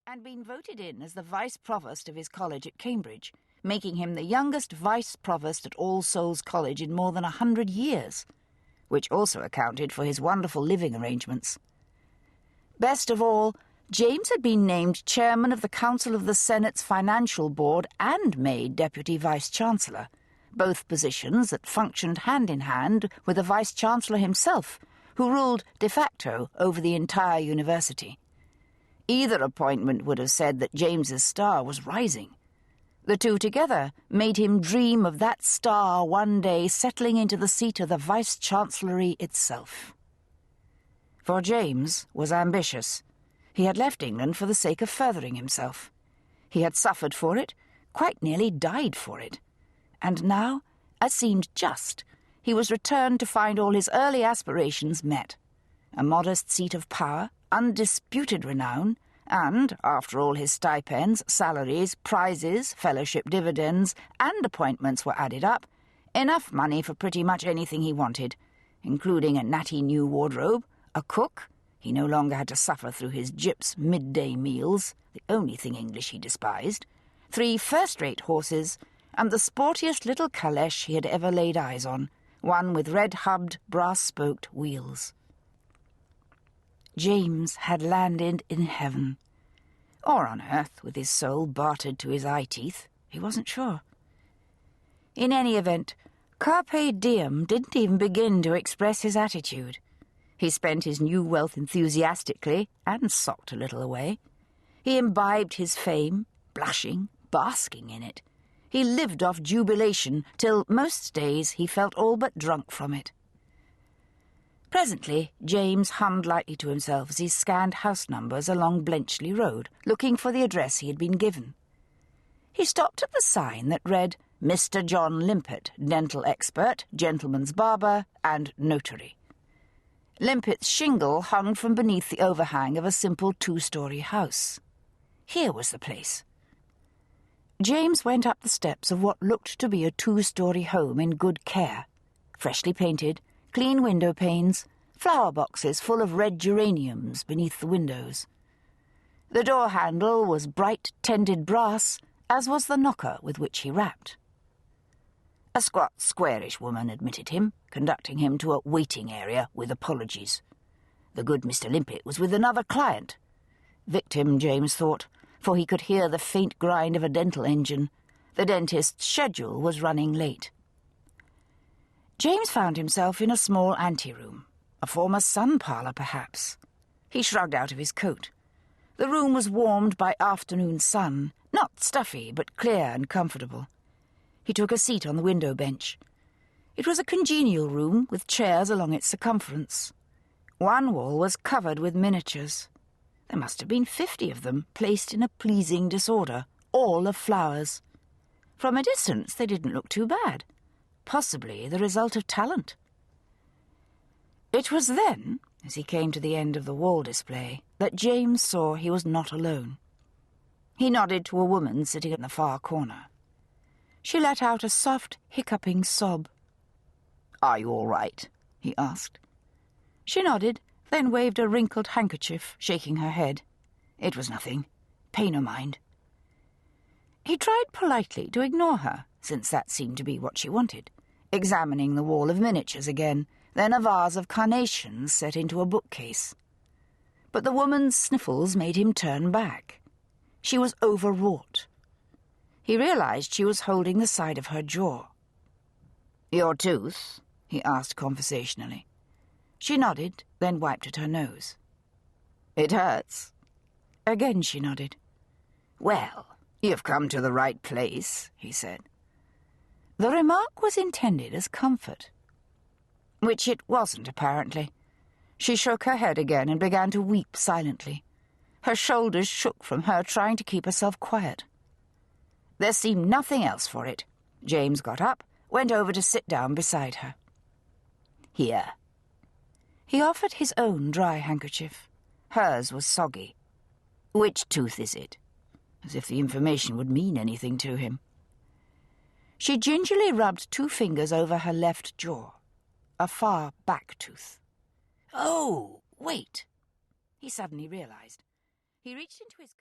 and been voted in as the vice-provost of his college at Cambridge, making him the youngest vice-provost at All Souls College in more than 100 years, which also accounted for his wonderful living arrangements. Best of all, James had been named chairman of the Council of the Senate's Financial Board and made deputy vice-chancellor, both positions that functioned hand-in-hand with the vice-chancellor himself, who ruled de facto over the entire university. Either appointment would have said that James's star was rising. The two together made him dream of that star one day settling into the seat of the vice-chancellery itself. For James was ambitious. He had left England for the sake of furthering himself. He had suffered for it, quite nearly died for it. And now, as seemed just, he was returned to find all his early aspirations met. A modest seat of power, undisputed renown, and, after all his stipends, salaries, prizes, fellowship dividends, and appointments were added up, enough money for pretty much anything he wanted, including a natty new wardrobe, a cook — he no longer had to suffer through his gyp's midday meals, the only thing English he despised — 3 first-rate horses, and the sportiest little caleche he had ever laid eyes on, one with red-hubbed, brass-spoked wheels. James had landed in heaven. Or on earth, with his soul bartered to his eye-teeth. He wasn't sure. In any event, Carpe Diem didn't even begin to express his attitude. He spent his new wealth enthusiastically and socked a little away. He imbibed his fame, blushing, basking in it. He lived off jubilation till most days he felt all but drunk from it. Presently, James hummed lightly to himself as he scanned house numbers along Blenchley Road, looking for the address he had been given. He stopped at the sign that read, Mr. John Limpett, dental expert, gentleman's barber, and notary. Limpett's shingle hung from beneath the overhang of a simple 2-story house. Here was the place. James went up the steps of what looked to be a 2-story home in good care, freshly painted, clean window panes, flower boxes full of red geraniums beneath the windows. The door handle was bright, tended brass, as was the knocker with which he rapped. A squat, squarish woman admitted him, conducting him to a waiting area with apologies. The good Mr. Limpett was with another client. Victim, James thought, for he could hear the faint grind of a dental engine. The dentist's schedule was running late. James found himself in a small anteroom, a former sun parlour, perhaps. He shrugged out of his coat. The room was warmed by afternoon sun, not stuffy, but clear and comfortable. He took a seat on the window bench. It was a congenial room, with chairs along its circumference. One wall was covered with miniatures. There must have been 50 of them, placed in a pleasing disorder, all of flowers. From a distance they didn't look too bad. Possibly the result of talent. It was then, as he came to the end of the wall display, that James saw he was not alone. He nodded to a woman sitting in the far corner. She let out a soft, hiccuping sob. "Are you all right?" he asked. She nodded, then waved a wrinkled handkerchief, shaking her head. It was nothing. Pay no mind. He tried politely to ignore her, since that seemed to be what she wanted, examining the wall of miniatures again, then a vase of carnations set into a bookcase. But the woman's sniffles made him turn back. She was overwrought. He realized she was holding the side of her jaw. "Your tooth?" he asked conversationally. She nodded, then wiped at her nose. "It hurts?" Again she nodded. "Well, you've come to the right place," he said. The remark was intended as comfort. Which it wasn't, apparently. She shook her head again and began to weep silently. Her shoulders shook from her trying to keep herself quiet. There seemed nothing else for it. James got up, went over to sit down beside her. "Here." He offered his own dry handkerchief. Hers was soggy. "Which tooth is it?" As if the information would mean anything to him. She gingerly rubbed 2 fingers over her left jaw, a far back tooth. "Oh, wait," he suddenly realized. He reached into his coat.